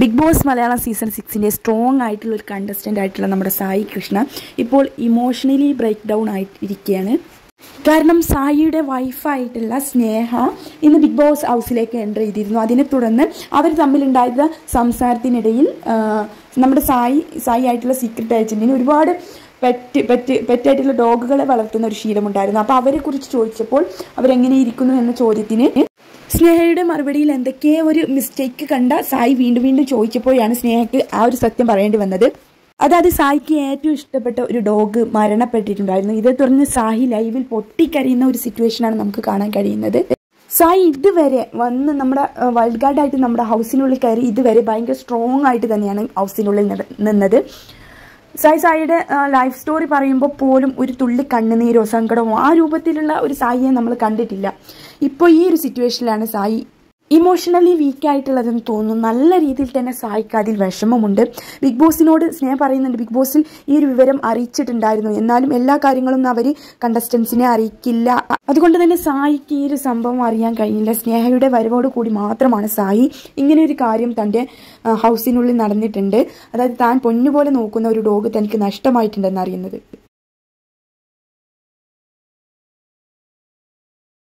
Big Boss Malayalam season 6 strong ആയിട്ടുള്ള ഒരു contestant ആയിട്ടുള്ള നമ്മുടെ സായി കൃഷ്ണ ഇപ്പോൾ ഇമോഷണലി ബ്രേക്ക് ഡൗൺ ആയിട്ടിരിക്കുകയാണ്. കാരണം സായിയുടെ വൈഫായിട്ടുള്ള സ്നേഹ ഇന്ന് ബിഗ് ബോസ് ഹൗസിലേക്ക് എൻ്റർ ചെയ്തിരുന്നു. അതിനെ തുടർന്ന് അവർ തമ്മിലുണ്ടായ സംസാരത്തിനിടയിൽ നമ്മുടെ സായി ആയിട്ടുള്ള സീക്രട്ട് ഏജൻറ്റിന് ഒരുപാട് പെറ്റായിട്ടുള്ള ഡോഗുകളെ വളർത്തുന്ന ഒരു ശീലമുണ്ടായിരുന്നു. അപ്പോൾ അവരെക്കുറിച്ച് ചോദിച്ചപ്പോൾ അവരെങ്ങനെ ഇരിക്കുന്നു എന്ന ചോദ്യത്തിന് സ്നേഹയുടെ മറുപടിയിൽ എന്തൊക്കെയോ ഒരു മിസ്റ്റേക്ക് കണ്ട സായി വീണ്ടും ചോദിച്ചപ്പോഴാണ് സ്നേഹയ്ക്ക് ആ ഒരു സത്യം പറയേണ്ടി വന്നത്. അതായത് സായിക്ക് ഏറ്റവും ഇഷ്ടപ്പെട്ട ഒരു ഡോഗ് മരണപ്പെട്ടിട്ടുണ്ടായിരുന്നു. ഇതേ തുടർന്ന് സായി ലൈവിൽ പൊട്ടിക്കരയുന്ന ഒരു സിറ്റുവേഷനാണ് നമുക്ക് കാണാൻ കഴിയുന്നത്. സായി ഇതുവരെ വന്ന് നമ്മുടെ വൈൽഡ് കാർഡായിട്ട് നമ്മുടെ ഹൗസിനുള്ളിൽ കയറി ഇതുവരെ ഭയങ്കര സ്ട്രോങ് ആയിട്ട് തന്നെയാണ് ഹൗസിനുള്ളിൽ നിന്നത്. സായിയുടെ ലൈഫ് സ്റ്റോറി പറയുമ്പോൾ പോലും ഒരു തുള്ളി കണ്ണുനീരോ സങ്കടമോ ആ രൂപത്തിലുള്ള ഒരു സായിയെ നമ്മൾ കണ്ടിട്ടില്ല. ഇപ്പോൾ ഈ ഒരു സിറ്റുവേഷനിലാണ് സായി ഇമോഷണലി വീക്കായിട്ടുള്ളതെന്ന് തോന്നുന്നു. നല്ല രീതിയിൽ തന്നെ സായിക്ക് അതിൽ വിഷമമുണ്ട്. ബിഗ് ബോസിനോട് സ്നേഹം പറയുന്നുണ്ട്, ബിഗ് ബോസിൽ ഈ ഒരു വിവരം അറിയിച്ചിട്ടുണ്ടായിരുന്നു, എന്നാലും എല്ലാ കാര്യങ്ങളും അവർ കണ്ടസ്റ്റൻസിനെ അറിയിക്കില്ല. അതുകൊണ്ട് തന്നെ സായിക്ക് ഈ ഒരു സംഭവം അറിയാൻ കഴിഞ്ഞില്ല. സ്നേഹയുടെ വരവോട് കൂടി മാത്രമാണ് സായി ഇങ്ങനെ ഒരു കാര്യം തൻ്റെ ഹൗസിനുള്ളിൽ നടന്നിട്ടുണ്ട്, അതായത് താൻ പൊന്നുപോലെ നോക്കുന്ന ഒരു ഡോഗ് തനിക്ക് നഷ്ടമായിട്ടുണ്ടെന്ന് അറിയുന്നത്.